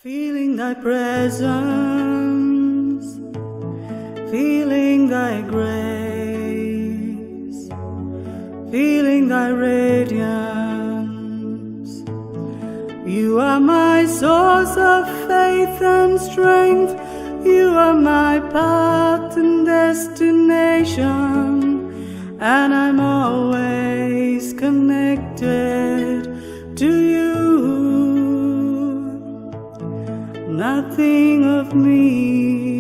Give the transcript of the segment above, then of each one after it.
Feeling thy presence, feeling thy grace, feeling thy radiance. You are my source of faith and strength. You are my path and destination, and I'm always connected to you. Nothing of me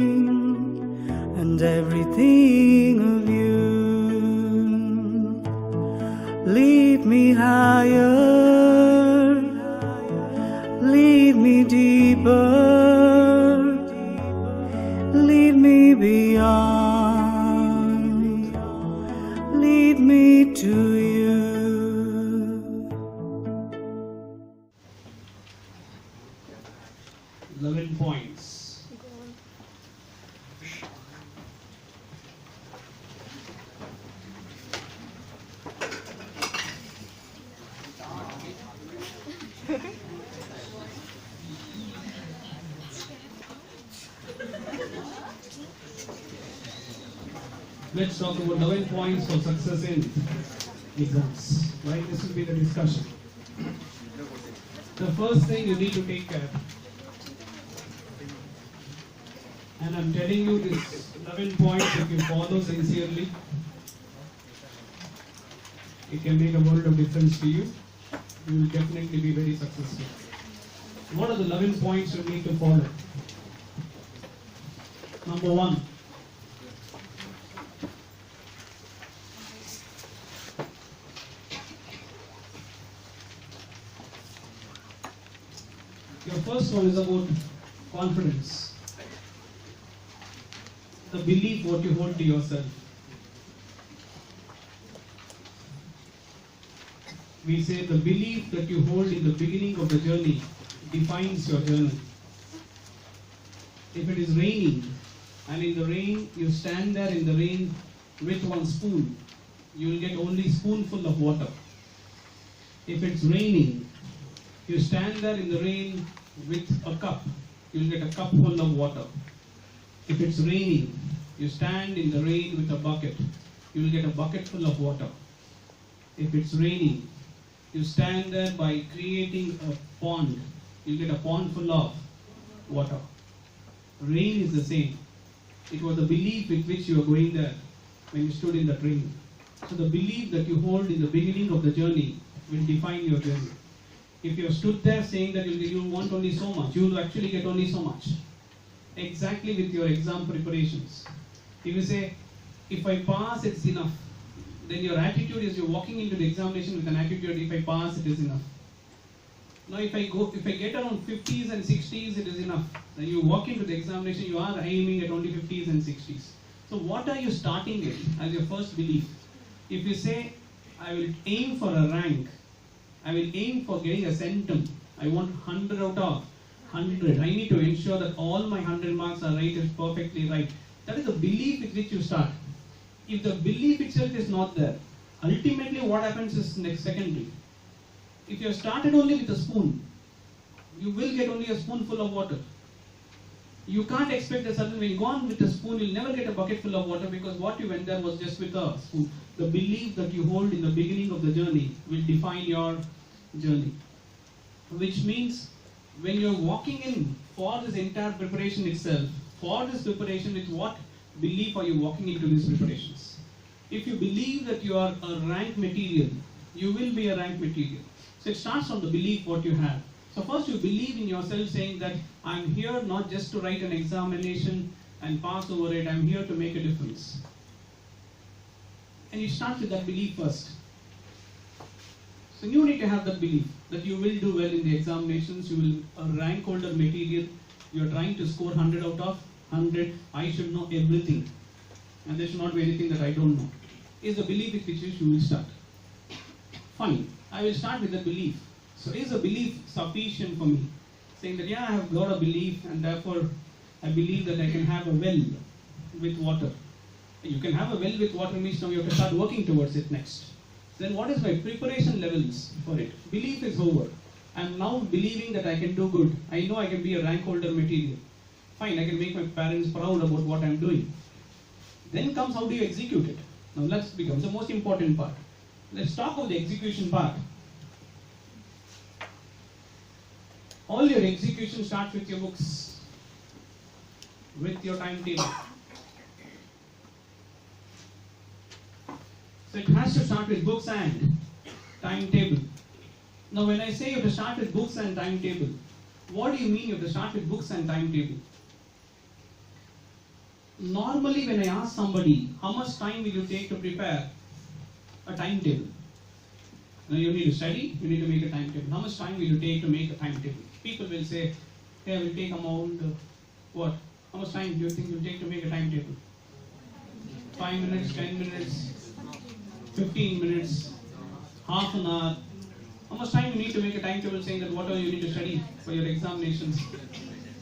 and everything of you. Lead me higher, lead me deeper, lead me beyond, lead me to you. 11 points. Let's talk about 11 points for success in exams. Right? This will be the discussion. The first thing you need to take care. And I'm telling you this 11 points, if you follow sincerely, it can make a world of difference to you. You will definitely be very successful. What are the 11 points you need to follow? Number 1. Your first one is about confidence. The belief what you hold to yourself. We say the belief that you hold in the beginning of the journey defines your journey. If it is raining and in the rain you stand there in the rain with one spoon, you will get only spoonful of water. If it's raining, you stand there in the rain with a cup, you will get a cup full of water. If it's raining, you stand in the rain with a bucket, you will get a bucket full of water. If it's raining, you stand there by creating a pond, you get a pond full of water. Rain is the same. It was the belief with which you were going there when you stood in the rain. So the belief that you hold in the beginning of the journey will define your journey. If you have stood there saying that you want only so much, you will actually get only so much. Exactly with your exam preparations. If you say, if I pass, it's enough, then your attitude is you're walking into the examination with an attitude, if I pass, it is enough. Now if I get around 50s and 60s, it is enough. Then you walk into the examination, you are aiming at only 50s and 60s. So what are you starting with as your first belief? If you say, I will aim for a rank, I will aim for getting a centum, I want 100 out of 100. I need to ensure that all my 100 marks are right, is perfectly right. That is the belief with which you start. If the belief itself is not there, ultimately what happens is next secondary. If you have started only with a spoon, you will get only a spoonful of water. You can't expect a certain, when you go on with a spoon, you'll never get a bucket full of water, because what you went there was just with a spoon. The belief that you hold in the beginning of the journey will define your journey. Which means, when you're walking in for this entire preparation itself, for this preparation, with what belief are you walking into these preparations? If you believe that you are a rank material, you will be a rank material. So it starts from the belief what you have. So first you believe in yourself, saying that I'm here not just to write an examination and pass over it, I'm here to make a difference. And you start with that belief first. So you need to have that belief that you will do well in the examinations, you will a rank holder material, you are trying to score 100 out of 100, I should know everything. And there should not be anything that I don't know. Is the belief with which you will start. Fine, I will start with the belief. So is the belief sufficient for me? Saying that, yeah, I have got a belief and therefore I believe that I can have a well with water. You can have a well with water means now you have to start working towards it next. Then what is my preparation levels for it? Belief is over. I'm now believing that I can do good. I know I can be a rank holder material. Fine, I can make my parents proud about what I'm doing. Then comes how do you execute it. Now let's become the most important part. Let's talk about the execution part. All your execution starts with your books, with your timetable. So it has to start with books and timetable. Now when I say you have to start with books and timetable, what do you mean you have to start with books and timetable? Normally when I ask somebody, how much time will you take to prepare a timetable? Now you need to study, you need to make a timetable. How much time will you take to make a timetable? People will say, hey, I will take amount, what? How much time do you think you'll take to make a timetable? 5 minutes, 10 minutes, 15 minutes, half an hour. How much time you need to make a timetable saying that what all you need to study for your examinations?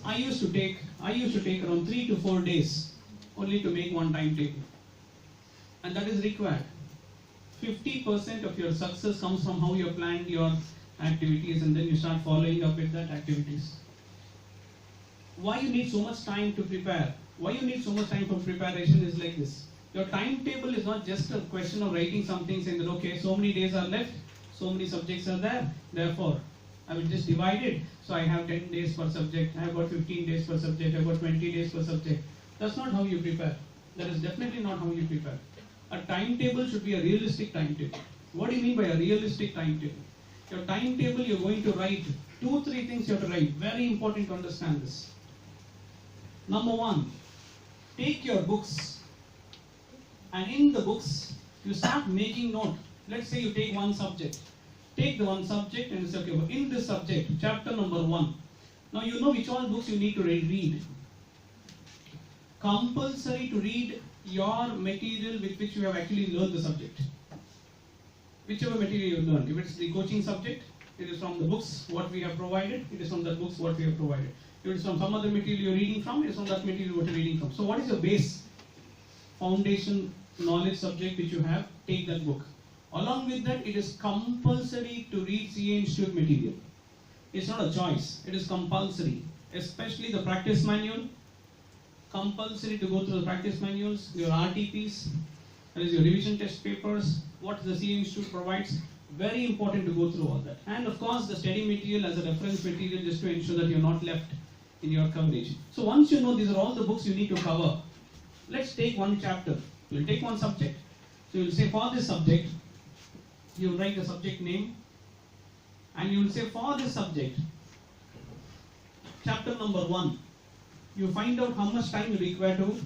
I used to take around 3 to 4 days only to make one timetable. And that is required. 50% of your success comes from how you planned your activities and then you start following up with that activities. Why you need so much time to prepare? Why you need so much time for preparation is like this. Your timetable is not just a question of writing something saying that okay, so many days are left, so many subjects are there, therefore I will just divide it. So I have 10 days per subject, I have got 15 days per subject, I have got 20 days per subject. That's not how you prepare. That is definitely not how you prepare. A timetable should be a realistic timetable. What do you mean by a realistic timetable? Your timetable, you're going to write 2-3 things you have to write. Very important to understand this. Number 1, take your books and in the books, you start making note. Let's say you take one subject. Take the one subject and say, okay, in this subject, chapter number 1. Now you know which all books you need to read. Compulsory to read your material with which you have actually learned the subject. Whichever material you have learned. If it's the coaching subject, it is from the books what we have provided, it is from the books what we have provided. If it is from some other material you're reading from, it is from that material what you're reading from. So what is your base? Foundation knowledge subject which you have, take that book. Along with that, it is compulsory to read CA Institute material. It's not a choice, it is compulsory. Especially the practice manual, compulsory to go through the practice manuals, your RTPs, that is your revision test papers, what the CA Institute provides. Very important to go through all that. And of course, the study material as a reference material just to ensure that you're not left in your coverage. So once you know these are all the books you need to cover, let's take one chapter. You'll take one subject. So you'll say for this subject, you'll write the subject name and you'll say for this subject, chapter number 1. You find out how much time you require to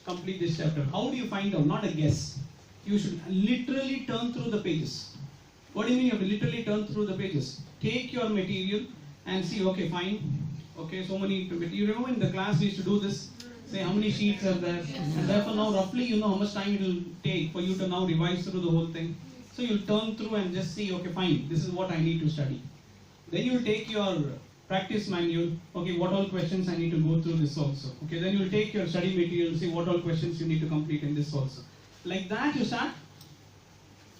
complete this chapter. How do you find out? Not a guess. You should literally turn through the pages. What do you mean you have to literally turn through the pages? Take your material and see, okay, fine. Okay, so many, you remember in the class we used to do this, say how many sheets are there, and therefore now roughly you know how much time it will take for you to now revise through the whole thing. So you'll turn through and just see, okay, fine, this is what I need to study. Then you'll take your practice manual, okay, what all questions I need to go through this also. Okay, then you'll take your study material, see what all questions you need to complete in this also. Like that you start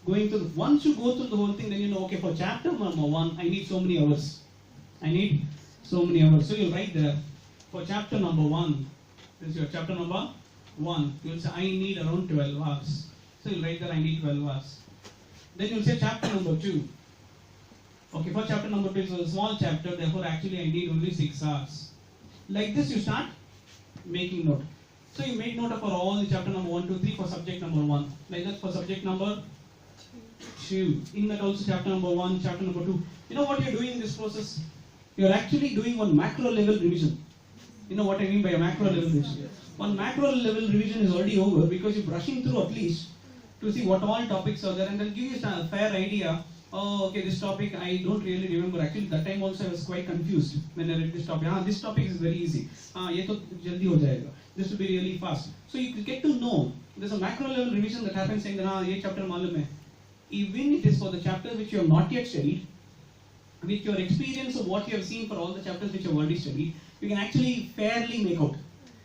going through. Once you go through the whole thing, then you know, okay, for chapter number 1, I need so many hours. I need so many hours. So you'll write there, for chapter number 1, this is your chapter number 1, you'll say, I need around 12 hours. So you'll write there, I need 12 hours. Then you'll say chapter number 2. Okay, for chapter number 2 is a small chapter, therefore actually I need only 6 hours. Like this you start making note. So you make note of for all the chapter number 1, 2, 3 for subject number 1. Like that for subject number 2. In that also chapter number 1, chapter number 2. You know what you're doing in this process? You're actually doing one macro level revision. You know what I mean by a macro level revision? One macro level revision is already over because you're brushing through at least to see what all topics are there and then give you a fair idea. Oh, okay, this topic I don't really remember. Actually, that time also I was quite confused when I read this topic. This topic is very easy. Ye to jaldi ho jayega. This will be really fast. So you get to know. There's a macro level revision that happens saying that ye chapter malum hai. Even it is for the chapters which you have not yet studied, with your experience of what you have seen for all the chapters which you have already studied, you can actually fairly make out.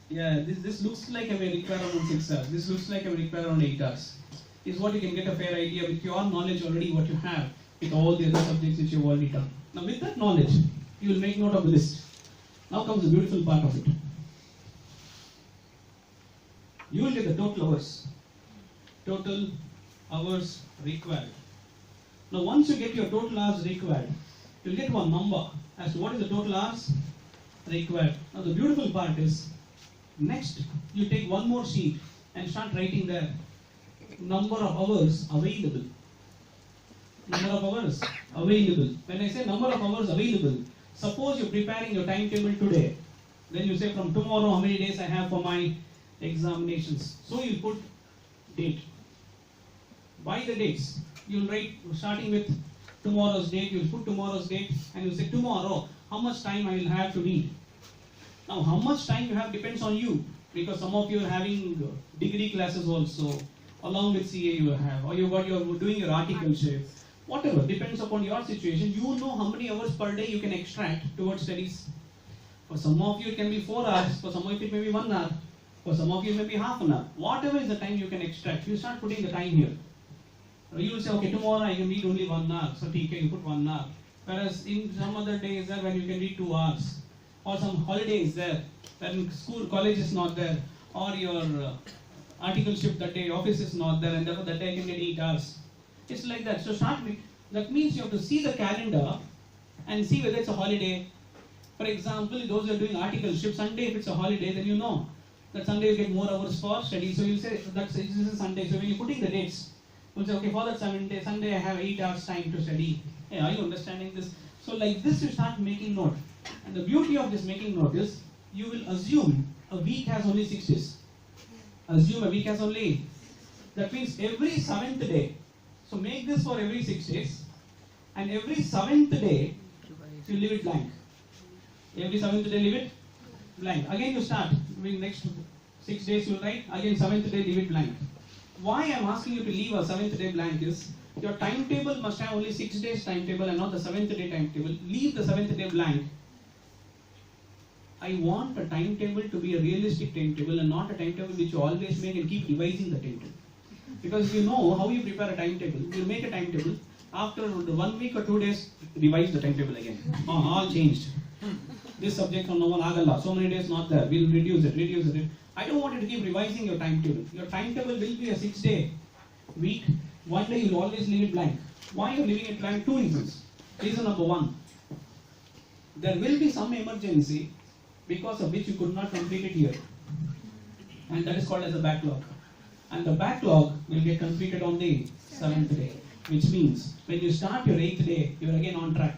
Yeah, this looks like I may require around 6 hours. This looks like I may require around 8 hours. Is what you can get a fair idea with your knowledge already what you have with all the other subjects which you have already done. Now with that knowledge, you will make note of the list. Now comes the beautiful part of it. You will get the total hours. Total hours required. Now once you get your total hours required, you will get one number as to what is the total hours required. Now the beautiful part is, next you take one more sheet and start writing there number of hours available. Number of hours available. When I say number of hours available, suppose you're preparing your timetable today. Then you say from tomorrow how many days I have for my examinations. So you put date. By the dates, you'll write starting with tomorrow's date, you'll put tomorrow's date and you'll say tomorrow how much time I will have to read. Now how much time you have depends on you, because some of you are having degree classes also, along with CA you have, or you're doing your articleship. Whatever, depends upon your situation. You know how many hours per day you can extract towards studies. For some of you it can be 4 hours, for some of you it may be 1 hour, for some of you it may be half an hour. Whatever is the time you can extract, you start putting the time here. You will say, okay, tomorrow I can read only 1 hour, so TK you put 1 hour. Whereas in some other days there when you can read 2 hours, or some holidays there, when school, college is not there, or your articleship that day, office is not there, and therefore that day I can get 8 hours. It's like that. So start with, that means you have to see the calendar and see whether it's a holiday. For example, those who are doing articleship, Sunday if it's a holiday, then you know that Sunday you get more hours for study. So you'll say this is Sunday. So when you're putting the dates, you'll say, okay, for that Sunday I have 8 hours time to study. Hey, are you understanding this? So like this you start making note. And the beauty of this making note is, you will assume a week has only 6 days. Assume a week has only. That means every 7th day. So make this for every 6 days. And every 7th day, you leave it blank. Every 7th day, leave it blank. Again you start. During next 6 days you write. Again 7th day, leave it blank. Why I am asking you to leave a 7th day blank is, your timetable must have only 6 days timetable and not the 7th day timetable. Leave the 7th day blank. I want a timetable to be a realistic timetable and not a timetable which you always make and keep revising the timetable. Because you know how you prepare a timetable. You make a timetable, after 1 week or 2 days, revise the timetable again. Oh, all changed. This subject from no one agala. So many days not there. We'll reduce it. I don't want you to keep revising your timetable. Your timetable will be a 6-day week. 1 day you'll always leave it blank. Why you're leaving it blank? 2 reasons. Reason number 1. There will be some emergency because of which you could not complete it here. And that is called as a backlog. And the backlog will get completed on the 7th day. Which means, when you start your 8th day, you're again on track.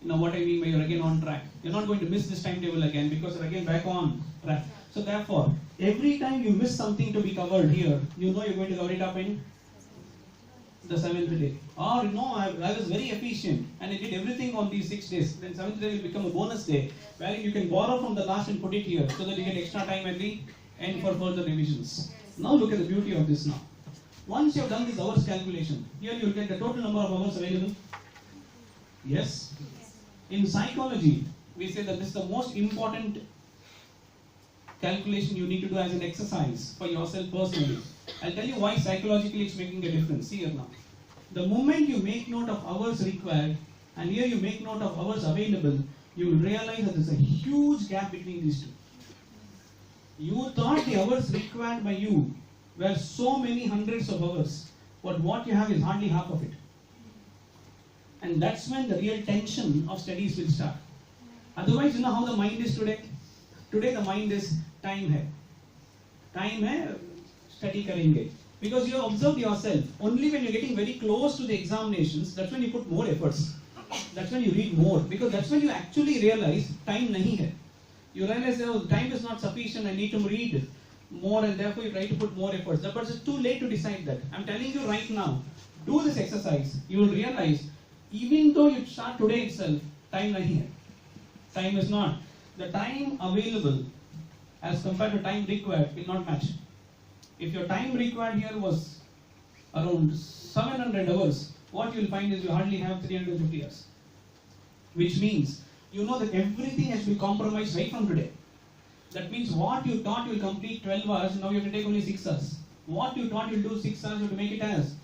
You know what I mean by you're again on track. You're not going to miss this timetable again because you're again back on track. So therefore, every time you miss something to be covered here, you know you're going to cover it up in the 7th day. Or no, I was very efficient and I did everything on these 6 days. Then 7th day will become a bonus day where you can borrow from the last and put it here so that you get extra time at the end for further revisions. Now look at the beauty of this now. Once you have done this hours calculation, here you will get the total number of hours available. Yes? In psychology, we say that this is the most important calculation you need to do as an exercise for yourself personally. I'll tell you why psychologically it's making a difference. See here now. The moment you make note of hours required and here you make note of hours available, you will realize that there's a huge gap between these two. You thought the hours required by you were so many hundreds of hours, but what you have is hardly half of it. And that's when the real tension of studies will start. Otherwise, you know how the mind is today? Today the mind is time hai. Time hai, study karenge. Because you observe yourself, only when you're getting very close to the examinations, that's when you put more efforts. That's when you read more. Because that's when you actually realize time nahi hai. You realize that, oh, time is not sufficient, I need to read more and therefore you try to put more efforts. But it's too late to decide that. I'm telling you right now, do this exercise. You will realize, even though you start today itself, time nahi hai. Time is not. The time available as compared to time required will not match. If your time required here was around 700 hours, what you will find is you hardly have 350 hours. Which means, you know that everything has to be compromised right from today. That means what you thought you will complete 12 hours, now you have to take only 6 hours. What you thought you will do 6 hours, you have to make it as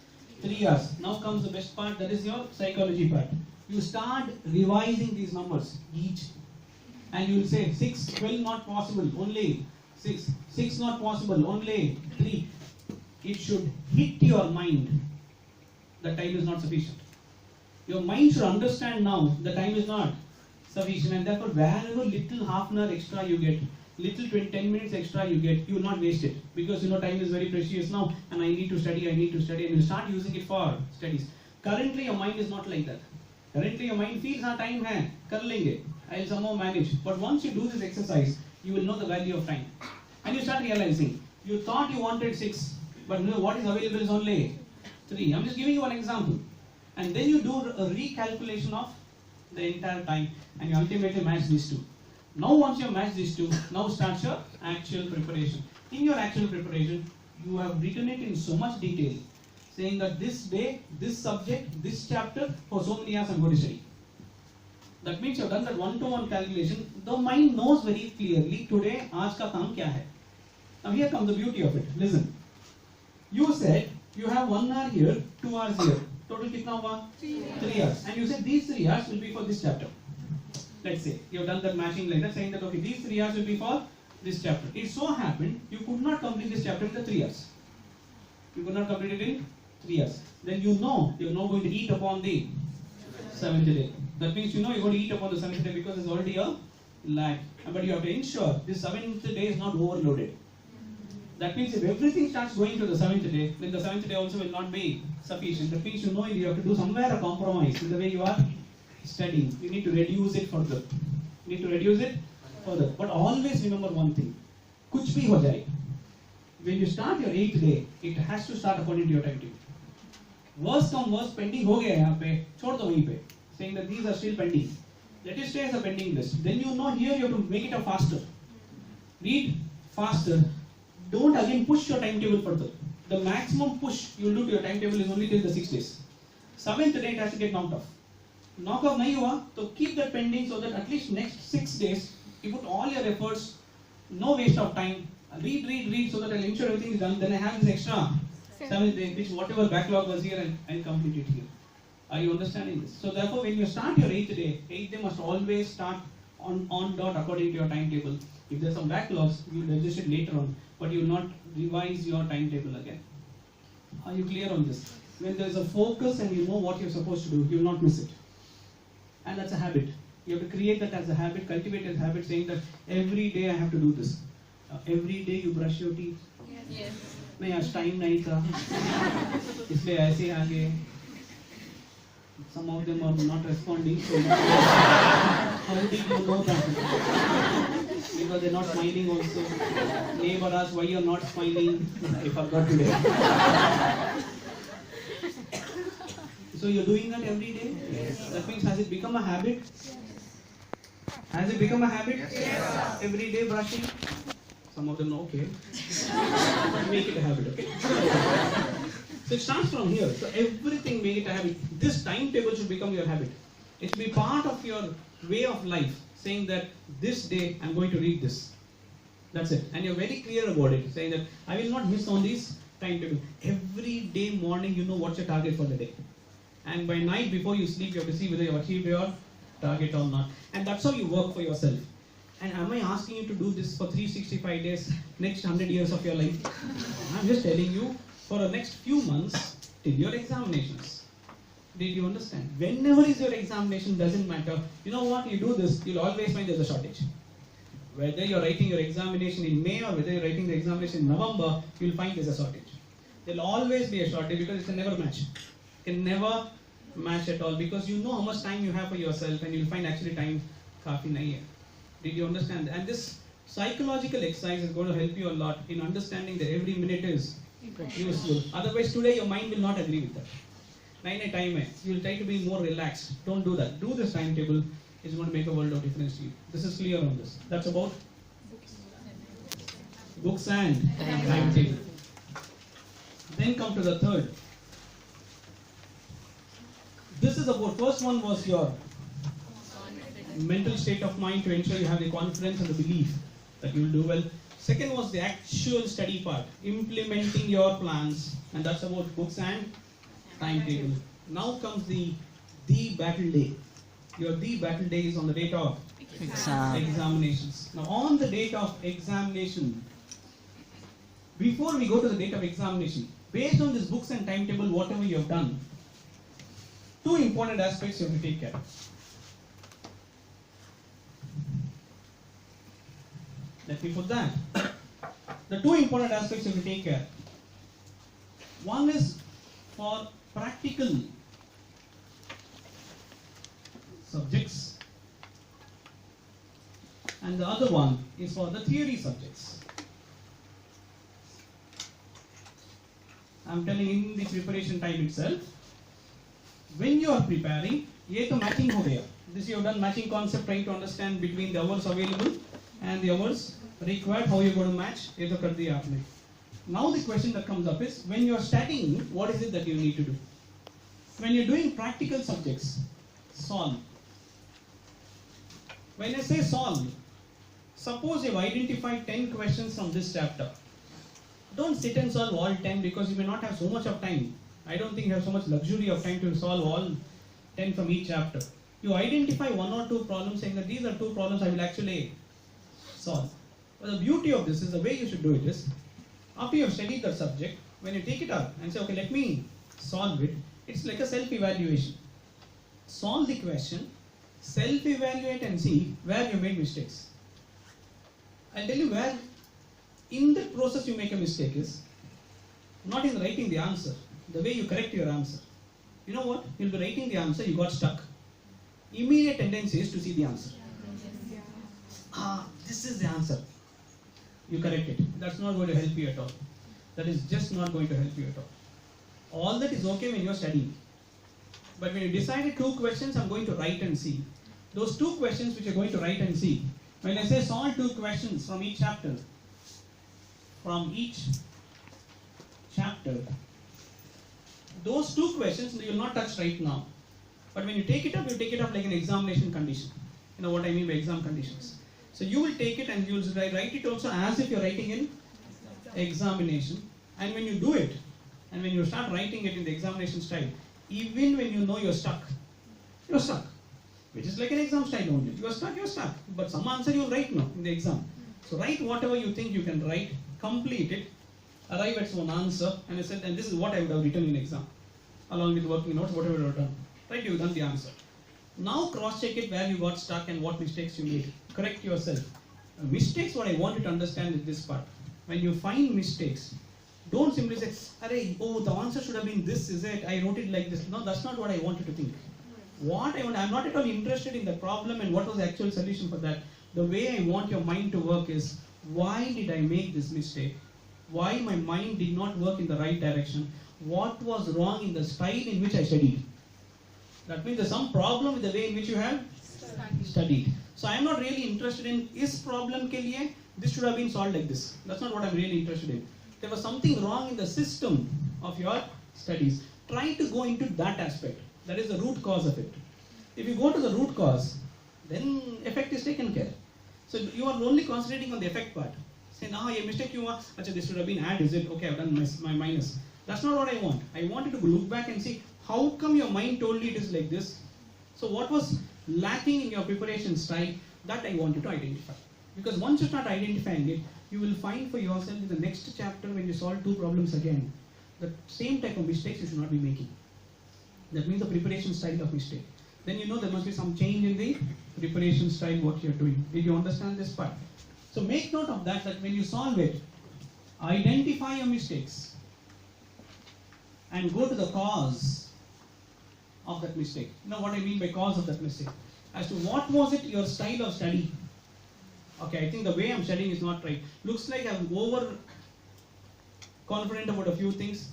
3 hours. Now comes the best part, that is your psychology part. you start revising these numbers each, and you will say 6, 12 not possible, only 6, 6 not possible, only 3. It should hit your mind the time is not sufficient. Your mind should understand now the time is not sufficient, and therefore wherever little half an hour extra you get, little 10 minutes extra you get, you will not waste it, because you know time is very precious now, and I need to study, and you start using it for studies. Currently your mind is not like that. Currently your mind feels time hai, kar lenge, I will somehow manage. But once you do this exercise, you will know the value of time, and you start realizing you thought you wanted 6, but no, what is available is only 3. I'm just giving you one example, and then you do a recalculation of the entire time, and you ultimately match these two. Now once you have matched these two, now starts your actual preparation. In your actual preparation, you have written it in so much detail, saying that this day, this subject, this chapter, for so many years I'm going to study. That means you have done that one-to-one calculation. The mind knows very clearly today, aaj ka kaam kya hai. Now here comes the beauty of it. Listen. You said you have 1 hour here, 2 hours here. Total kitna hua? 3 hours. And you said these 3 hours will be for this chapter. Let's say you have done that matching like that, saying that okay, these 3 hours will be for this chapter. It so happened you could not complete this chapter in the 3 hours. You could not complete it in 3 hours. Then you know you're not going to eat upon the 7th day. That means you know you're going to eat upon the 7th day because there's already a lag. But you have to ensure this 7th day is not overloaded. That means if everything starts going to the 7th day, then the 7th day also will not be sufficient. That means you know you have to do somewhere a compromise in the way you are studying. You need to reduce it further. You need to reduce it further. But always remember one thing. Kuch bhi ho jaye. When you start your 8th day, it has to start according to your timetable. Worst come worst, pending ho gaya yahan pe, chhod do wahin pe, saying that these are still pending. Let it stay as a pending list. Then you know here you have to make it a faster. Read faster. Don't again push your timetable further. The maximum push you will do to your timetable is only till the 6 days. 7th day it has to get knocked off. Knock off nahi hua, so keep that pending so that at least next 6 days you put all your efforts, no waste of time. Read so that I'll ensure everything is done. Then I have this extra 7th day, which whatever backlog was here, I'll complete it here. Are you understanding this? So therefore, when you start your 8th day must always start on dot according to your timetable. If there's some backlogs, you will adjust it later on, but you will not revise your timetable again. Are you clear on this? When there's a focus and you know what you're supposed to do, you will not miss it. And that's a habit. You have to create that as a habit, cultivate as a habit, saying that every day I have to do this. Every day you brush your teeth. Yes. नहीं आज time नहीं था, इसलिए ऐसे ही आ गए. Some of them are not responding. So how did you know that? Because they're not smiling also. Neighbor asked why you're not smiling. I forgot today. So you're doing that every day? Yes. That means has it become a habit? Has it become a habit? Yes. Every day brushing? Some of them know, okay. Make it a habit, okay? So it starts from here. So everything make it a habit. This timetable should become your habit. It should be part of your way of life, saying that this day I'm going to read this. That's it. And you're very clear about it, saying that I will not miss on this timetable. Every day morning you know what's your target for the day. And by night before you sleep you have to see whether you have achieved your target or not. And that's how you work for yourself. And am I asking you to do this for 365 days, next 100 years of your life? I'm just telling you, for the next few months, till your examinations. Did you understand? Whenever is your examination, doesn't matter. You know what, you do this, you'll always find there's a shortage. Whether you're writing your examination in May or whether you're writing the examination in November, you'll find there's a shortage. There'll always be a shortage because it can never match. It can never match at all because you know how much time you have for yourself and you'll find actually time kafi nahi hai. Did you understand? And this psychological exercise is going to help you a lot in understanding that every minute is useful. Otherwise, today your mind will not agree with that. Naine time hai. You will try to be more relaxed. Don't do that. Do this timetable. It's going to make a world of difference to you. This is clear on this. That's about books and timetable. Then come to the third. This is about, first one was your mental state of mind to ensure you have the confidence and the belief that you will do well. Second was the actual study part, implementing your plans, and that's about books and timetable. Now comes the battle day. Your the battle day is on the date of examinations. Now on the date of examination, before we go to the date of examination, based on this books and timetable, whatever you have done, two important aspects you have to take care of. Let me put that. The two important aspects you have to take care. One is for practical subjects, and the other one is for the theory subjects. I am telling in the preparation time itself, when you are preparing, ये तो matching हो गया. This you have done matching concept, trying to understand between the hours available and the hours required, how you are going to match. ये तो कर दिया आपने. Now the question that comes up is, when you are studying, what is it that you need to do? When you are doing practical subjects, solve. When I say solve, suppose you have identified 10 questions from this chapter. Don't sit and solve all 10 because you may not have so much of time. I don't think you have so much luxury of time to solve all 10 from each chapter. You identify one or two problems saying that these are two problems I will actually solve. But the beauty of this is, the way you should do it is, after you have studied the subject, when you take it up and say, okay, let me solve it, it's like a self-evaluation. Solve the question, self-evaluate and see where you made mistakes. I'll tell you where in the process you make a mistake is not in writing the answer, the way you correct your answer. You know what? You'll be writing the answer, you got stuck. Immediate tendency is to see the answer. This is the answer. You correct it. That's not going to help you at all. That is just not going to help you at all. All that is okay when you're studying. But when you decided two questions, I'm going to write and see. Those two questions which you're going to write and see. When I say solve two questions from each chapter, those two questions you will not touch right now. But when you take it up, you take it up like an examination condition. You know what I mean by exam conditions. So you will take it and you will write it also as if you're writing in examination. And when you do it, and when you start writing it in the examination style, even when you know you're stuck. Which is like an exam style only. You're stuck. But some answer you'll write now in the exam. So write whatever you think you can write, complete it, arrive at one answer, and I said, and this is what I would have written in exam, along with working notes, whatever you have done. Right, you've done the answer. Now cross-check it where you got stuck and what mistakes you made. Correct yourself. Mistakes, what I want you to understand is this part. When you find mistakes, don't simply say, the answer should have been this, is it? I wrote it like this. No, that's not what I want you to think. I'm not at all interested in the problem and what was the actual solution for that. The way I want your mind to work is, why did I make this mistake? Why my mind did not work in the right direction? What was wrong in the style in which I studied? That means there's some problem with the way in which you have studied. So I am not really interested in, is problem ke liye, this should have been solved like this. That's not what I'm really interested in. There was something wrong in the system of your studies. Try to go into that aspect. That is the root cause of it. If you go to the root cause, then effect is taken care. So you are only concentrating on the effect part. Say, now a mistake you want, this should have been add, is it? Okay, I've done my minus. That's not what I want. I wanted to look back and see, how come your mind told you it is like this? So what was lacking in your preparation style, that I want you to identify. Because once you start identifying it, you will find for yourself in the next chapter when you solve two problems again, the same type of mistakes you should not be making. That means the preparation style of mistake. Then you know there must be some change in the preparation style, what you are doing. Did you understand this part? So make note of that when you solve it, identify your mistakes and go to the cause of that mistake. You know what I mean by cause of that mistake? As to what was it, your style of study? Okay, I think the way I'm studying is not right. Looks like I'm over confident about a few things.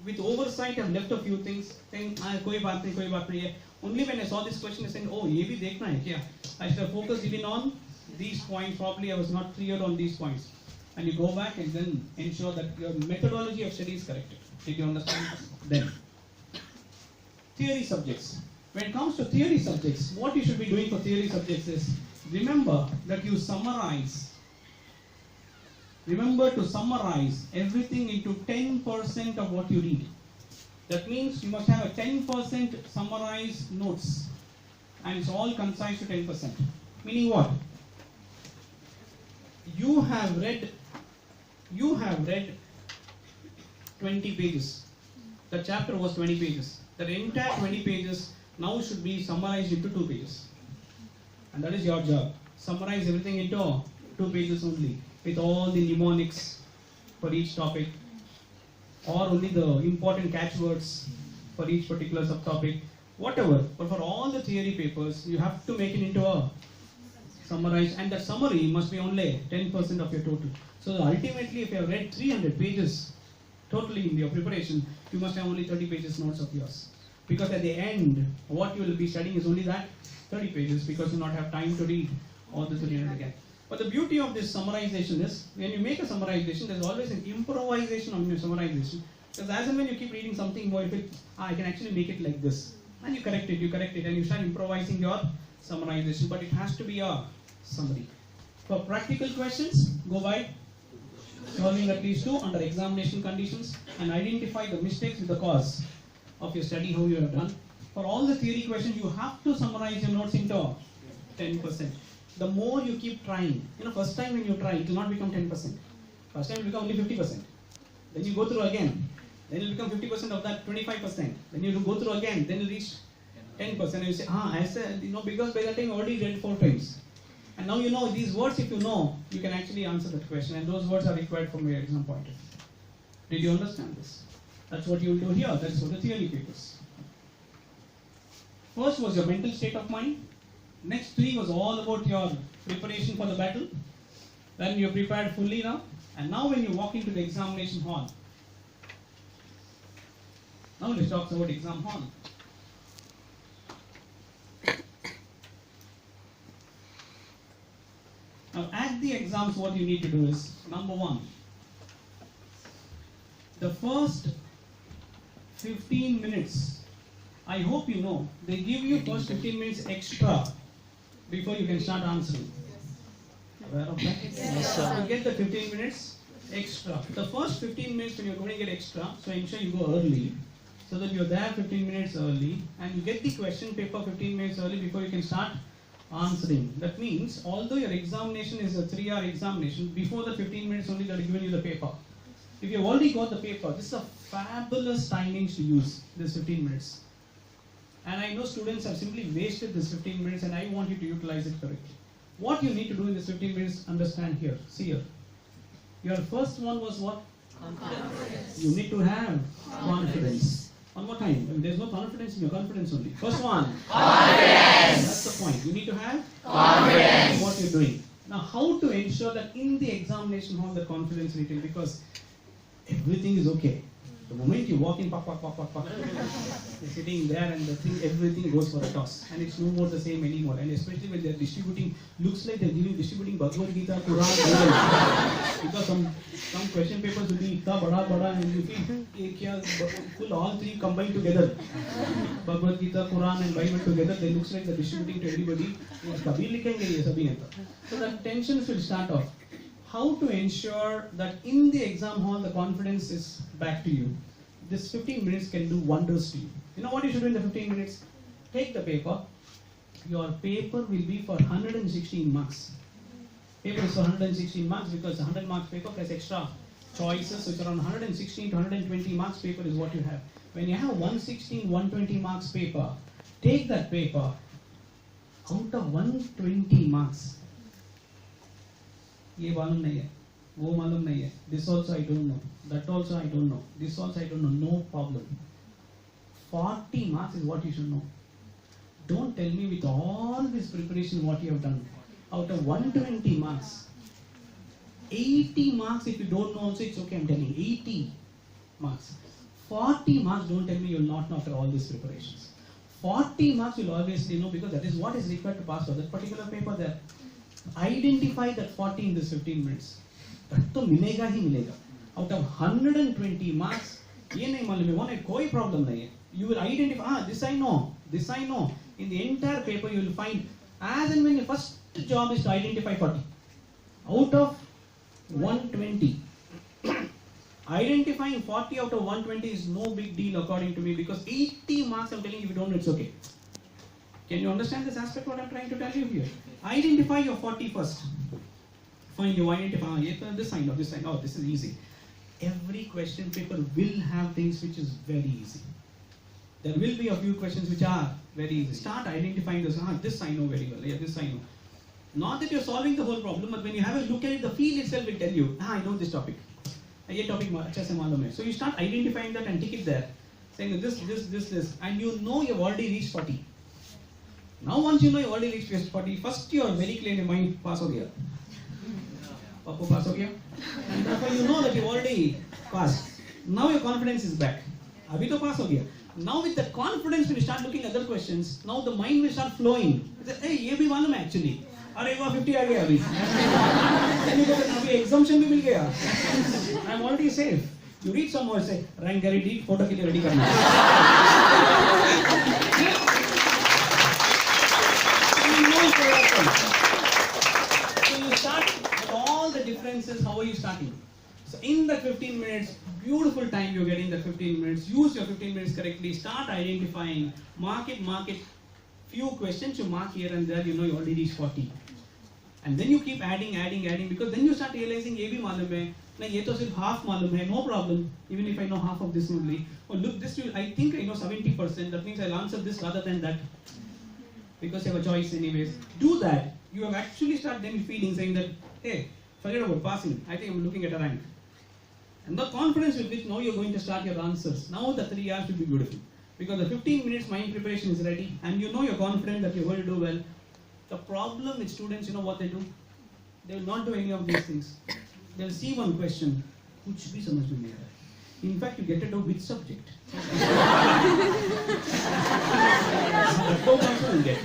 With oversight, I've left a few things. Saying, koi baat nahi. Only when I saw this question, I said, oh, ye bhi dekhna hai kya? I should have focused even on these points. Probably I was not clear on these points. And you go back and then ensure that your methodology of study is corrected. Did you understand? Then, theory subjects. When it comes to theory subjects, what you should be doing for theory subjects is, remember that you summarize. Remember to summarize everything into 10% of what you read. That means you must have a 10% summarized notes. and it's all concise to 10%. Meaning what? You have read 20 pages. The chapter was 20 pages. That entire 20 pages now should be summarized into 2 pages. And that is your job. Summarize everything into 2 pages only, with all the mnemonics for each topic, or only the important catchwords for each particular subtopic, whatever. But for all the theory papers, you have to make it into a summarized, and that summary must be only 10% of your total. So ultimately, if you have read 300 pages totally in your preparation, you must have only 30 pages notes of yours. Because at the end, what you will be studying is only that 30 pages, because you will not have time to read all the 300 again. But the beauty of this summarization is, when you make a summarization, there is always an improvisation on your summarization. Because as and when you keep reading something more, you feel, I can actually make it like this. And you correct it, and you start improvising your summarization. But it has to be a summary. For practical questions, go by solving at least 2 under examination conditions and identify the mistakes with the cause of your study, how you have done. For all the theory questions, you have to summarize your notes into 10%. The more you keep trying, first time when you try, it will not become 10%. First time it will become only 50%. Then you go through again. Then it will become 50% of that, 25%. Then you will go through again. Then you reach 10%. And you say, I said, because by that time you already read 4 times. And now you know these words. If you know, you can actually answer that question. And those words are required from your exam point of view. Did you understand this? That's what you will do here. That's for the theory papers. First was your mental state of mind. Next 3 was all about your preparation for the battle. Then you're prepared fully now. And now when you walk into the examination hall. Now let's talk about exam hall. Now at the exams, what you need to do is, number 1, the first 15 minutes, I hope you know, they give you first 15 minutes extra before you can start answering. Aware of that? Yes, sir. You get the 15 minutes extra. The first 15 minutes when you're going to get extra, so ensure you go early, so that you're there 15 minutes early, and you get the question paper 15 minutes early before you can start answering. That means, although your examination is a 3-hour examination, before the 15 minutes only they are giving you the paper. If you've already got the paper, this is a fabulous timings to use, this 15 minutes. And I know students have simply wasted this 15 minutes, and I want you to utilize it correctly. What you need to do in this 15 minutes, understand here, see here. Your first one was what? Confidence. You need to have confidence. One more time. There's no confidence in your confidence only. First one. Confidence. That's the point. You need to have Confidence. in what you're doing. Now, how to ensure that in the examination hall the confidence written? Because everything is okay. The moment you walk in, you're sitting there and everything goes for a toss. And it's no more the same anymore. And especially when they're distributing, looks like they're distributing Bhagavad Gita, Quran, because some question papers will be itna bada and you feel full all 3 combined together. Bhagavad Gita, Quran and Bible together, they looks like they're distributing to everybody. So that tensions will start off. How to ensure that in the exam hall the confidence is back to you. This 15 minutes can do wonders to you. You know what you should do in the 15 minutes? Take the paper. Your paper will be for 116 marks. Paper is for 116 marks because 100 marks paper plus extra choices. So it's around 116 to 120 marks paper is what you have. When you have 116, 120 marks paper, take that paper. Out of 120 marks, ये मालूम नहीं है, वो मालूम नहीं है, this also I don't know, that also I don't know, this also I don't know, no problem. 40 marks is what you should know. Don't tell me with all this preparation what you have done. Out of 120 marks, 80 marks if you don't know also it's okay, I'm telling you, 80 marks. 40 marks, don't tell me you will not know after all these preparations. 40 marks you'll obviously know because that is what is required to pass for that particular paper there. Identify that 40 in this 15 minutes. That to milega hi milega. Out of 120 marks, ये नहीं मालूम है, वो नहीं कोई problem नहीं है. You will identify, this I know, this I know. In the entire paper you will find, as and when your first job is to identify 40. Out of 120. Identifying 40 out of 120 is no big deal according to me because 80 marks I'm telling you, if you don't know it's okay. Can you understand this aspect what I'm trying to tell you here? Identify your 40 first. Fine, you identify this sign, this sign, oh, this is easy. Every question paper will have things which is very easy. There will be a few questions which are very easy. Start identifying this. This I know very well. Yeah, this I know. Not that you're solving the whole problem, but when you have a look at it, the field itself will tell you, I know this topic. ये topic अच्छे से मालूम है. So you start identifying that and tick it there, saying that this, and you know you've already reached 40. Now once you know you've already reached 40, first you are very clear in your mind, pass हो गया. Papu pass हो गया. And therefore you know that you've already passed. Now your confidence is back. अभी तो pass हो गया. Now with the confidence when you start looking at other questions, now the mind will start flowing. Hey, ये भी मालूम है actually. अरे वाह 50 आ गया अभी. अभी exemption भी मिल गया. I'm already safe. You read some more, say rank guarantee, photo के लिए ready करना. So you start with all the differences. How are you starting? So in that 15 minutes, beautiful time you're getting the 15 minutes. Use your 15 minutes correctly. Start identifying. Mark it. Few questions you mark here and there. You know you already reached 40. And then you keep adding, because then you start realizing ये भी मालूम है. नहीं ये तो सिर्फ half मालूम है. No problem. Even if I know half of this only. Oh look, this will. I think I know 70%. That means I'll answer this rather than that. Because you have a choice anyways. Do that. You have actually started then feeling saying that, hey, forget about passing. I think I'm looking at a rank. And the confidence with which now you're going to start your answers. Now the 3 hours will be beautiful. Because the 15 minutes mind preparation is ready and you know you're confident that you're going to do well. The problem with students, you know what they do? They will not do any of these things. They'll see one question, कुछ भी समझ में नहीं आ रहा. In fact, you get to know which subject. Get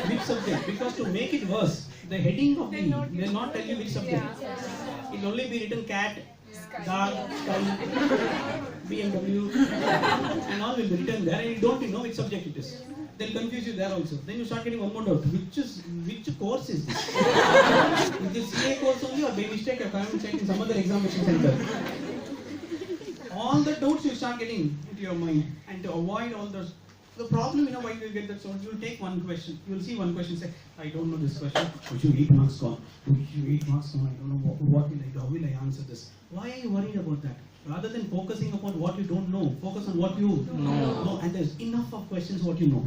which subject? Because to make it worse, the heading of the will not tell you which subject. It will only be written cat, dog, sky, BMW, and all will be written there, and you don't know which subject it is. They'll confuse you there also. Then you start getting one more doubt. Which course is this? Is this CA course only, or by mistake I can't check in some other examination center? All the doubts you start getting into your mind, and to avoid all those. The problem, you know, why you get that source, you'll take one question, you'll see one question, say, I don't know this question, which you 8 marks gone, which you 8 marks gone, I don't know what will I do, how will I answer this? Why are you worried about that? Rather than focusing upon what you don't know, focus on what you know, and there's enough of questions what you know.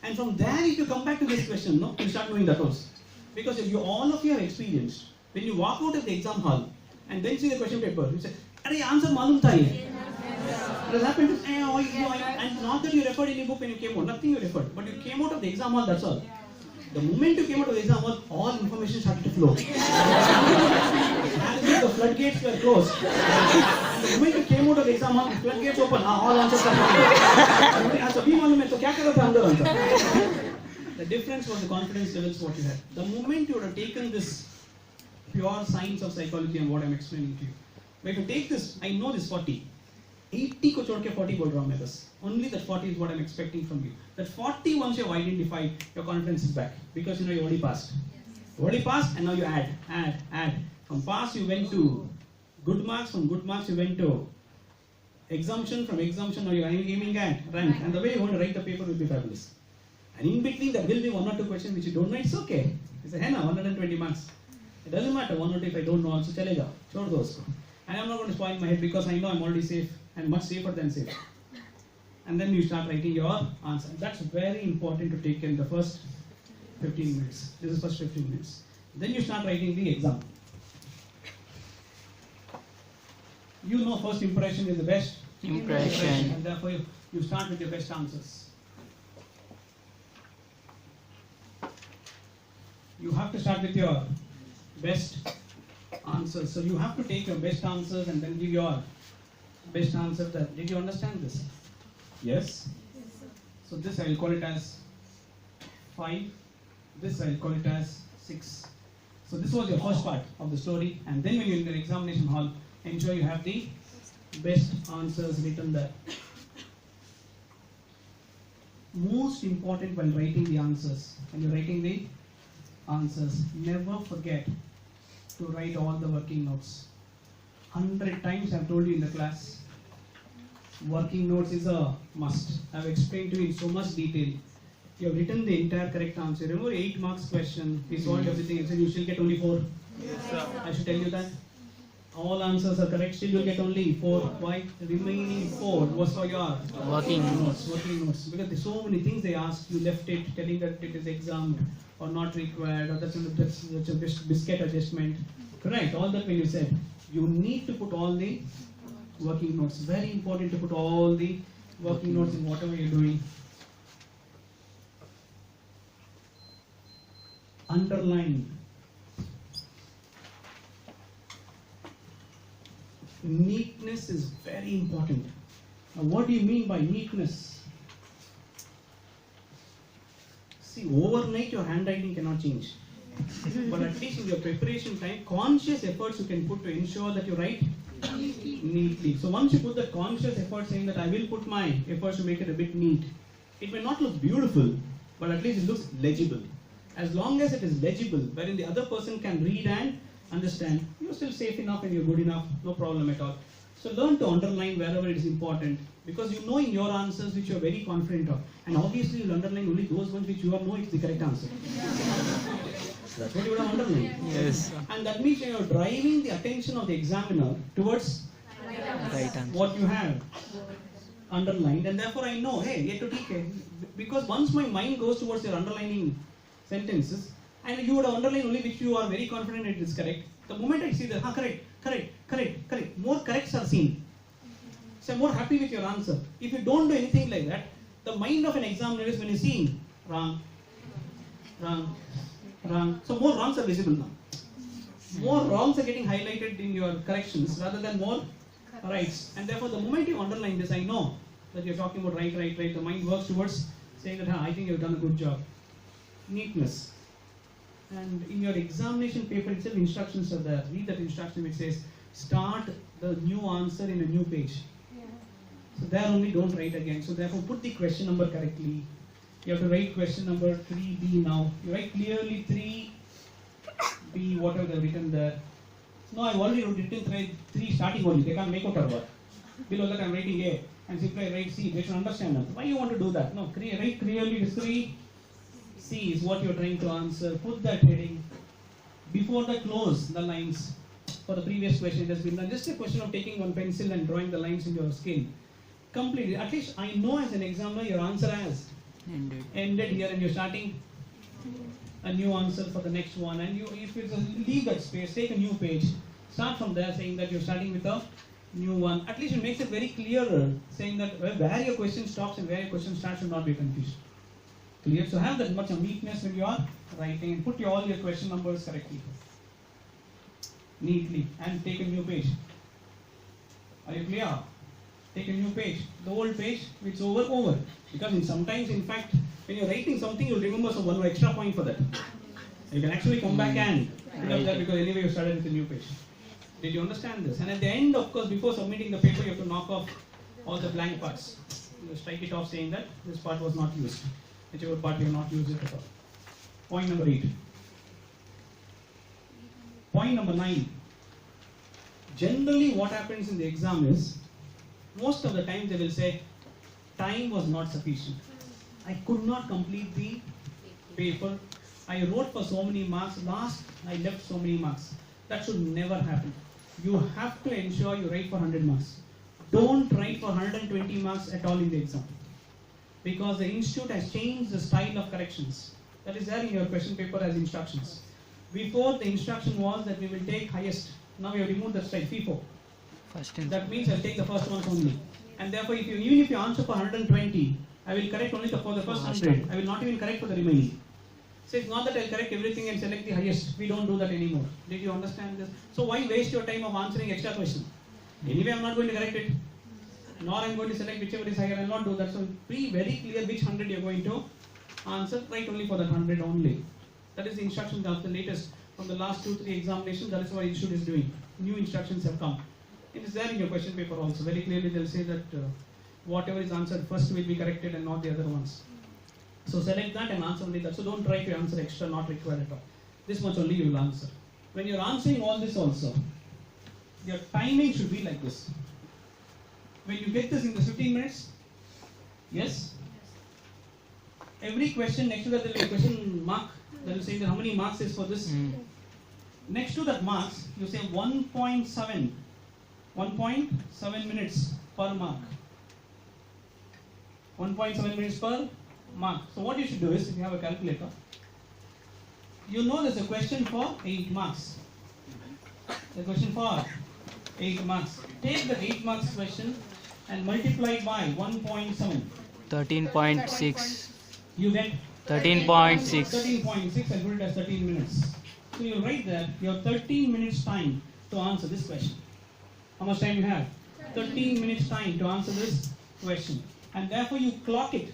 And from there, if you come back to this question, no, you start knowing that also. Because if you all of you have experienced, when you walk out of the exam hall, and then see the question paper, you say, "Arey, answer malum tha ye." It has happened to and not that you referred any book when you came out, nothing you referred, but you came out of the exam hall, that's all. The moment you came out of the exam hall, all information started to flow. As if the floodgates were closed. The moment you came out of the exam hall, the floodgates open, all answers are coming. The difference was the confidence levels what you had. The moment you would have taken this pure science of psychology and what I'm explaining to you, but if you take this, I know this 40. 80 को छोड़ के 40 बोल रहा हूँ मैं बस. Only that 40 is what I'm expecting from you. That 40 once you have identified, your confidence is back because you know you already passed. You already passed and now you add. From pass you went to good marks. From good marks you went to exemption. From exemption now you're aiming at rank. And the way you want to write the paper will be fabulous. And in between there will be 1 or 2 questions which you don't know. It's okay. It's a henna 120 marks. It doesn't matter 1 or 2 if I don't know also chalega. Chhod do usko. And I'm not going to spoil my head because I know I'm already safe. And much safer than safe. And then you start writing your answer. That's very important to take in the first 15 minutes. This is first 15 minutes. Then you start writing the exam. You know first impression is the best impression. And therefore you start with your best answers. You have to start with your best answers. So you have to take your best answers and then give your best answer. Did you understand this? Yes? So this I will call it as 5. This I will call it as 6. So this was your first part of the story. And then when you're in the examination hall, ensure you have the best answers written there. Most important while writing the answers, when you're writing the answers, never forget to write all the working notes. 100 times I've told you in the class, working notes is a must. I've explained to you in so much detail. You have written the entire correct answer. Remember 8 marks question. We solved everything. You said you still get only 4. Yes, sir. I should tell you that. All answers are correct. Still you'll get only 4. Why? The remaining 4 was for your Working notes. Working notes. Because there's so many things they asked. You left it telling that it is exam or not required or that's a biscuit adjustment. Correct. All that when you said. You need to put all the working notes. Very important to put all the working notes in whatever you're doing. Underline. Neatness is very important. Now, what do you mean by neatness? See, overnight your handwriting cannot change. But at least in your preparation time, conscious efforts you can put to ensure that you write neatly. So once you put the conscious effort saying that I will put my efforts to make it a bit neat, it may not look beautiful, but at least it looks legible. As long as it is legible, wherein the other person can read and understand, you're still safe enough and you're good enough, no problem at all. So learn to underline wherever it is important, because you know in your answers which you're very confident of, and obviously you'll underline only those ones which you know it's the correct answer. That's what you would have underlined. Yes. And that means you're driving the attention of the examiner towards Right answer. what you have underlined, and therefore I know, hey, yet to TK, because once my mind goes towards your underlining sentences, and you would have underlined only which you are very confident it is correct. The moment I see that, correct, more corrects are seen. So I'm more happy with your answer. If you don't do anything like that, the mind of an examiner is when he's seeing wrong. So more wrongs are visible now. More wrongs are getting highlighted in your corrections rather than more rights. And therefore, the moment you underline this, I know that you're talking about right. The mind works towards saying that, I think you've done a good job. Neatness. And in your examination paper itself, instructions are there. Read that instruction which says, start the new answer in a new page. So there only don't write again. So therefore, put the question number correctly. You have to write question number 3B now. You write clearly 3B, whatever they've written there. No, I've already written 3 starting only. They can't make out our work. Below that I'm writing A and simply I write C. They should understand that. Why you want to do that? No, write clearly 3C is what you're trying to answer. Put that heading. Before the close the lines. For the previous question it has been done. Just a question of taking one pencil and drawing the lines in your skin. Completely. At least I know as an examiner your answer has ended here and you're starting a new answer for the next one, and you, if you leave that space, take a new page, start from there saying that you're starting with a new one. At least it makes it very clearer, saying that where your question stops and where your question starts should not be confused. Clear? So have that much of neatness when you are writing, and put all your question numbers correctly, neatly, and take a new page. Are you clear? Take a new page. The old page, it's over. Because sometimes, in fact, when you're writing something, you'll remember some one extra point for that. You can actually come back and pick up that because anyway you started with a new page. Did you understand this? And at the end, of course, before submitting the paper, you have to knock off all the blank parts. You strike it off saying that this part was not used. Whichever part you have not used it at all. Point number 8. Point number 9. Generally, what happens in the exam is, most of the time they will say, time was not sufficient. I could not complete the paper. I wrote for so many marks. Last, I left so many marks. That should never happen. You have to ensure you write for 100 marks. Don't write for 120 marks at all in the exam. Because the institute has changed the style of corrections. That is there in your question paper as instructions. Before, the instruction was that we will take highest. Now we have removed the style, FIFO. That means I'll take the first ones only. And therefore, even if you answer for 120, I will correct only for the first 100. I will not even correct for the remaining. So it's not that I'll correct everything and select the highest. We don't do that anymore. Did you understand this? So why waste your time of answering extra question? Anyway, I'm not going to correct it. Nor I'm going to select whichever is higher. I'll not do that. So be very clear which 100 you're going to answer. Write only for that 100 only. That is the instructions of the latest. From the last 2-3 examinations, that is what institute is doing. New instructions have come. It is there in your question paper also. Very clearly they'll say that whatever is answered first will be corrected and not the other ones. So select that and answer only that. So don't try to answer extra, not required at all. This much only you will answer. When you're answering all this also, your timing should be like this. When you get this in the 15 minutes, yes? every question next to that there will be a question mark that will say that how many marks is for this. Next to that marks, you say 1.7 minutes per mark. 1.7 minutes per mark. So what you should do is, if you have a calculator, you know there's a question for 8 marks. The question for 8 marks. Take the 8 marks question and multiply it by 1.7. 13.6. You get 13.6. 13.6 and put it as 13 minutes. So you write that you have 13 minutes time to answer this question. How much time you have? 13 minutes time to answer this question. And therefore you clock it.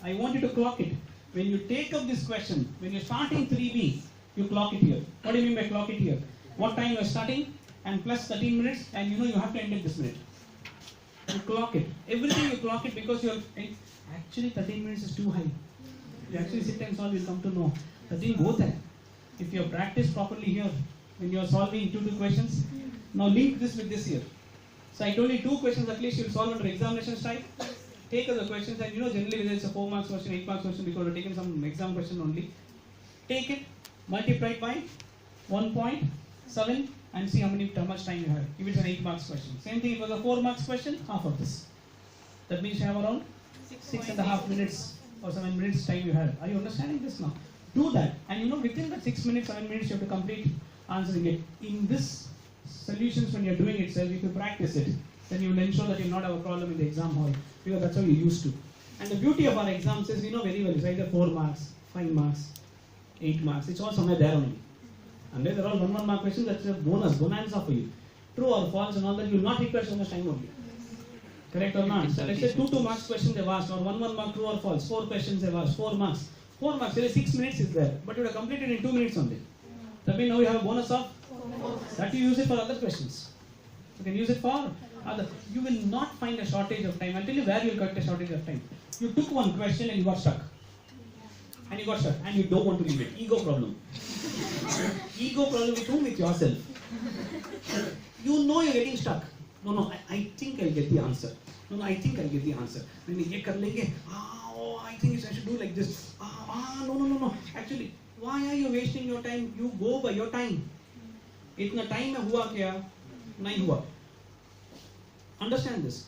I want you to clock it. When you take up this question, when you're starting 3B, you clock it here. What do you mean by clock it here? What time you are starting and plus 13 minutes, and you know you have to end at this minute. You clock it. Everything you clock it because you're actually 13 minutes is too high. You actually sit and solve, you'll come to know. 13 both hai. If you have practiced properly here, when you are solving 2 questions, now link this with this here. So I told you 2 questions at least you'll solve under examination style. Take other questions, and you know generally whether it's a 4 marks question, 8 marks question, because we've taken some exam question only. Take it, multiply it by 1.7 and see how much time you have. If it's an 8 marks question. Same thing if it was a 4 marks question, half of this. That means you have around 6.5 minutes or 7 minutes time you have. Are you understanding this now? Do that, and you know within that 6 minutes, 7 minutes you have to complete answering it. In this solutions when you're doing it, if you practice it, then you will ensure that you will not have a problem in the exam hall, because that's how you used to. And the beauty of our exams is we know very well it's either 4 marks, 5 marks, 8 marks, it's all somewhere there only. Unless they're all 1 mark questions, that's a bonanza for you. True or false and all that, you will not require so much time only. Correct or not? So let's say 2 marks questions they've asked, or 1 mark true or false, 4 questions they've asked, 4 marks. 4 marks, say 6 minutes is there, but you would have completed in 2 minutes only. That means now you have a bonus of that you use it for other questions. You can use it for other. You will not find a shortage of time. I'll tell you where you'll get a shortage of time. You took one question and you got stuck. And you don't want to leave it. Ego problem. Ego problem with whom? With yourself. You know you're getting stuck. No, I think I'll get the answer. No, I think I'll get the answer. When we get I think I should do like this. No. Actually, why are you wasting your time? You go by your time. इतना time में हुआ क्या? नहीं हुआ. Understand this.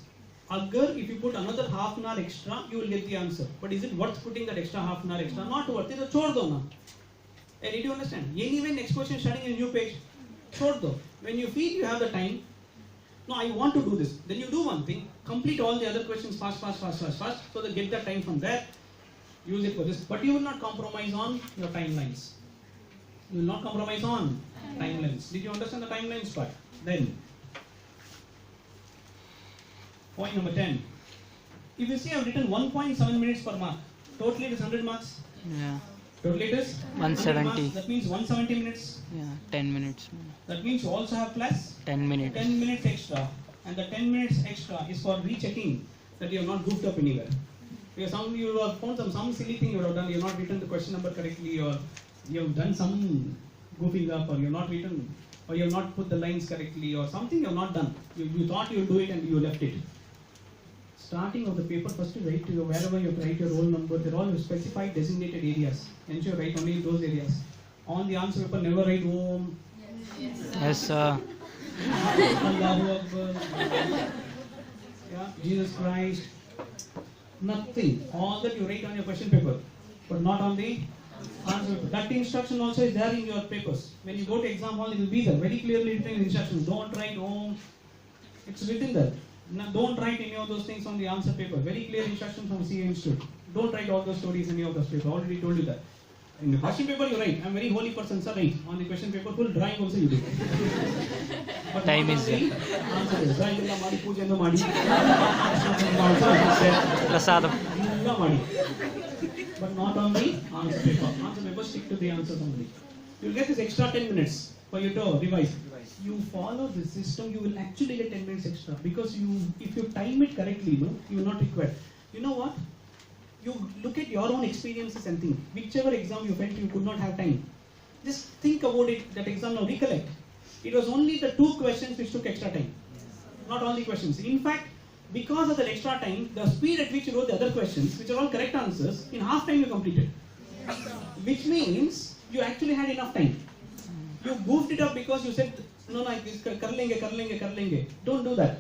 If you put another half an hour extra, you will get the answer. But is it worth putting that extra half an hour extra? Not worth it. So छोड़ दो ना. Did you understand? Anyway, next question starting a new page. छोड़ दो. When you feel you have the time, no, I want to do this. Then you do one thing. Complete all the other questions fast. So that get that time from there. Use it for this. But you will not compromise on your timelines. You will not compromise on timelines. Did you understand the timelines part? Then, point number 10. If you see I have written 1.7 minutes per mark. Totally it is 100 marks. Yeah. Totally it is 170. marks. That means 170 minutes. Yeah. 10 minutes. That means you also have plus 10 minutes. 10 minutes extra. And the 10 minutes extra is for rechecking that you have not goofed up anywhere. Because you have found some silly thing you would have done. You have not written the question number correctly, or you have done some goofing up, or you have not written, or you have not put the lines correctly, or something you have not done. You thought you would do it and you left it. Starting of the paper, first you write wherever you write your roll number, they're all specified designated areas. Ensure write only those areas. On the answer paper, never write Om. Yes, sir. Allahu Akbar. Yeah, Jesus Christ. Nothing. All that you write on your question paper, but not on the answer paper. That instruction also is there in your papers. When you go to exam hall, it will be there. Very clearly written instructions. Don't write Om. It's written there. Now, don't write any of those things on the answer paper. Very clear instructions from CA Institute. Don't write all those stories in any of those papers. I already told you that. In the question paper you write, I'm very holy person, sir, write. On the question paper, full drawing also you do. But time not is on the answer is. Drawing illa madi, puja endo madi. Prasadam. Illa madi. But not on the answer paper. Answer paper, stick to the answers only. You'll get this extra 10 minutes for you to revise. You follow the system, you will actually get 10 minutes extra, because if you time it correctly, you will not require. You know what? You look at your own experiences and think, whichever exam you felt you could not have time, just think about it, that exam now, recollect. It was only the 2 questions which took extra time, not all the questions. In fact, Because of the extra time, the speed at which you wrote the other questions, which are all correct answers, in half time you completed. Which means you actually had enough time. You goofed it up because you said, no, kar lenge. Don't do that.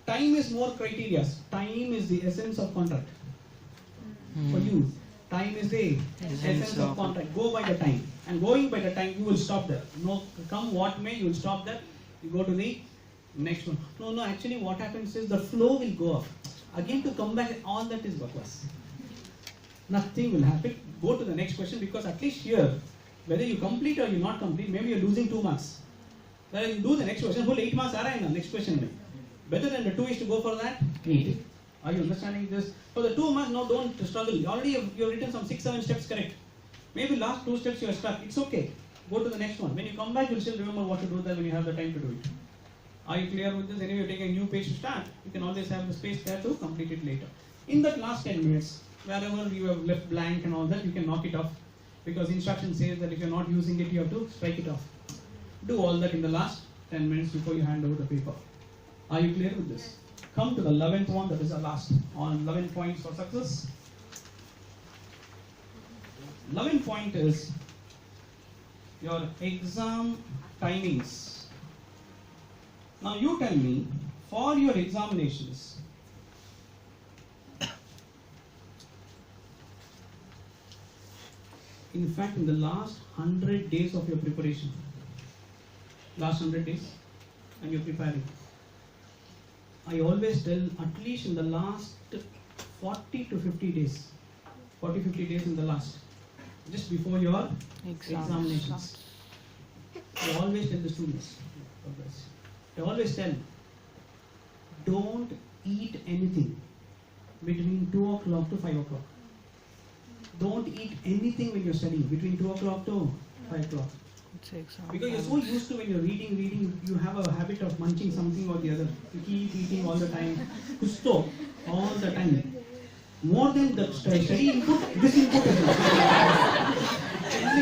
Time is more criteria. Time is the essence of contract. For you, time is the essence of contract. Go by the time. And going by the time, you will stop there. No, come what may, you will stop there. You go to the next one. No, actually what happens is the flow will go off. Again to come back, all that is bakwas. Nothing will happen. Go to the next question, because at least here, whether you complete or you not complete, maybe you're losing 2 marks. Whether you do the next question, whole 8 marks are in the next question. Better than the 2 is to go for that 8. Are you understanding this? For the 2 marks, now don't struggle. Already you've written some 6-7 steps correct. Maybe last 2 steps you are stuck. It's okay. Go to the next one. When you come back, you'll still remember what to do there when you have the time to do it. Are you clear with this? Anyway, you take a new page to start. You can always have the space there to complete it later. In that last 10 minutes, wherever you have left blank and all that, you can knock it off. Because instruction says that if you're not using it, you have to strike it off. Do all that in the last 10 minutes before you hand over the paper. Are you clear with this? Come to the 11th one, that is the last. On 11 points for success. 11th point is your exam timings. Now you tell me, for your examinations, in fact in the last 100 days of your preparation, last 100 days, and you're preparing, I always tell at least in the last 40 to 50 days, 40-50 days in the last, just before your examinations. I always tell the students, I always tell, don't eat anything between 2 o'clock to 5 o'clock. Don't eat anything when you're studying between 2 o'clock to 5 o'clock. Because you're so used to when you're reading, you have a habit of munching something or the other. You keep eating all the time. Gusto, all the time. More than the study input, this input is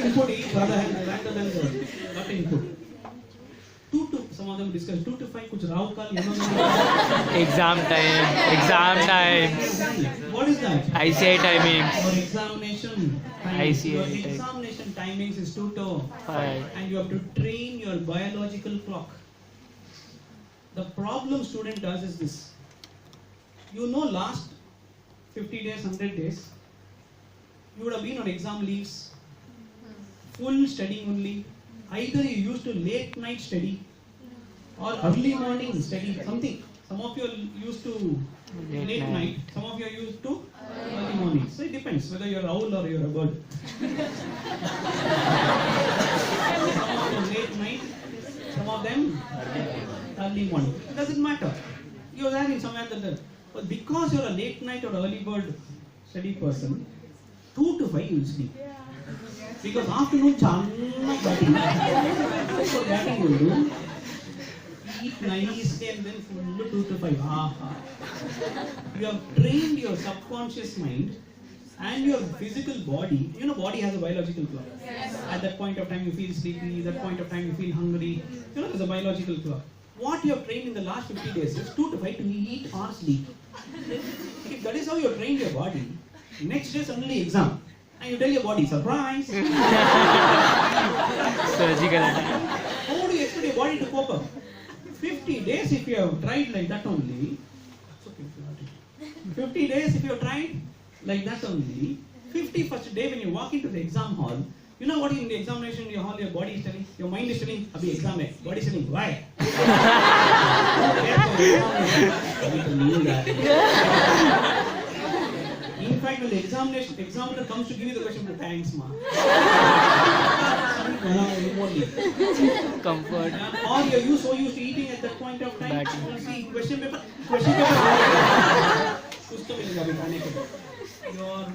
input is rather than the input. 2 to, some of them discuss 2 to 5, kuch rao kal, Exam time. What is that? ICI timings. Your examination timings. ICI Your time. examination timings is 2 to 5. And you have to train your biological clock. The problem student does is this. You know, last 50 days, 100 days, you would have been on exam leaves, full studying only. Either you used to late night study or early morning study, something. Some of you are used to late night, some of you are used to early morning. So it depends whether you're an owl or you're a bird. Some of them late night, some of them early morning. It doesn't matter. You're there in somewhere that. But because you're a late night or early bird study person, 2 to 5 you will sleep. Because afternoon channa batting. So batting will do. Eat nicely and then full 2 to 5. You have trained your subconscious mind and your physical body. You know, body has a biological clock. Yes. At that point of time you feel sleepy, at that point of time you feel hungry. You know, there's a biological clock. What you have trained in the last 50 days is 2 to 5 to eat or sleep. If that is how you have trained your body, next day suddenly exam. And you tell your body, surprise! Surgical. How do you expect your body to cope up? 50 days if you have tried like that only, it's okay if you have it. 50 days if you have tried like that only, 51st day when you walk into the exam hall, you know what in the examination in your hall your body is telling? Your mind is telling, Abhi exam hai. Body is telling, why? In fact, when the examiner comes to give you the question, thanks ma. Comfort. Or you're so used to eating at that point of time, you see question paper. Your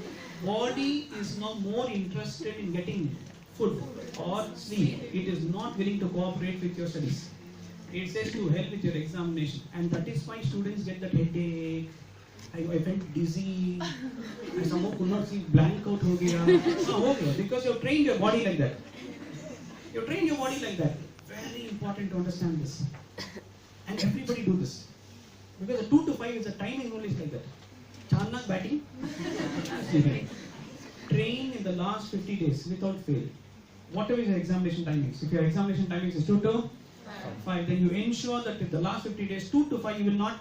body is now more interested in getting food or sleep. It is not willing to cooperate with your studies. It says to help with your examination. And that is why students get that headache. I felt dizzy. I somehow could not see, blank out ho gaya. Because you have trained your body like that. You have trained your body like that. Very important to understand this. And everybody do this. Because the 2 to 5 is the timing only is like that. Chanak batting, train in the last 50 days without fail. Whatever is your examination timings. If your examination timings is 2 to 5, then you ensure that in the last 50 days, 2 to 5, you will not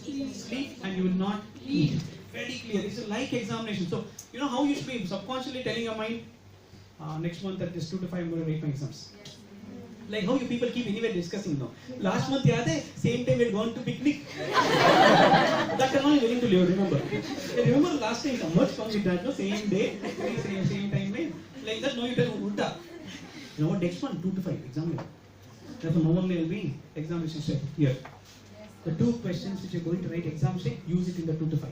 sleep and you will not eat. Very clear. This is like examination. So, you know how you should be subconsciously telling your mind, next month at this 2 to 5, I'm going to write my exams. Like how you people keep anyway discussing now. Last month, same time we had gone to picnic. That I'm not willing to live, remember. Remember last time, much fun with that, no? Same day, same time. Like that, now you tell Ulta. You know what, next one, 2 to 5, exam. Therefore, no one will be examination set here. The 2 questions which you're going to write exam set, use it in the 2 to 5.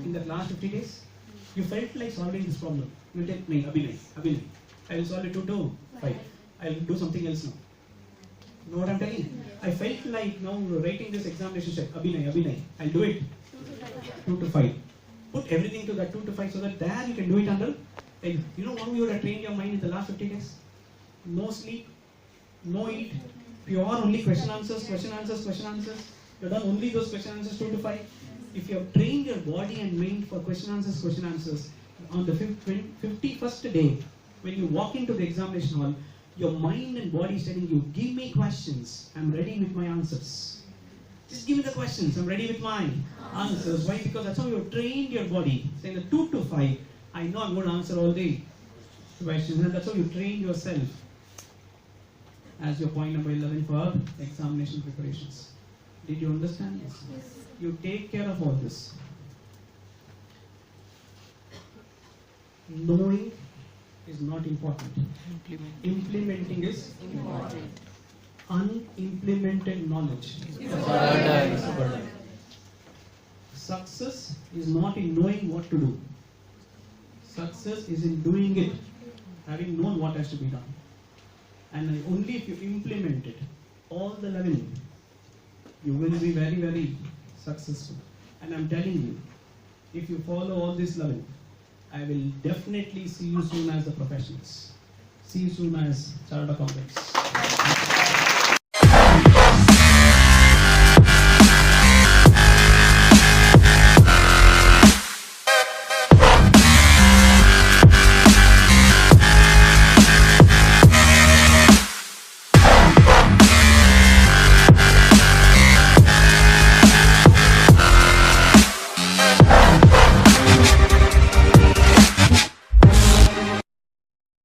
In the last 50 days, you felt like solving this problem. You will take me, Abhinay. I will solve it 2 to 5. I will do something else now. You know what I'm telling you? I felt like now writing this examination set, Abhinay. I'll do it 2 to 5. Put everything to that 2 to 5 so that there you can do it under. Like, you know how you would have trained your mind in the last 50 days? No sleep, no eat, pure only question answers. You've done only those question answers 2 to 5. If you have trained your body and mind for question answers, on the 51st day, when you walk into the examination hall, your mind and body is telling you, give me questions, I'm ready with my answers. Just give me the questions, I'm ready with my answers. Why? Because that's how you have trained your body. Saying the 2 to 5, I know I'm going to answer all the questions, and that's how you train yourself. As your point number 11 for examination preparations. Did you understand this? Yes. You take care of all this. Knowing is not important. Implementing is important. Unimplemented knowledge is a burden. Success is not in knowing what to do. Success is in doing it, having known what has to be done. And only if you implement it, all the 11, you will be very, very successful. And I'm telling you, if you follow all this 11, I will definitely see you soon as the professionals. See you soon as chartered accountants.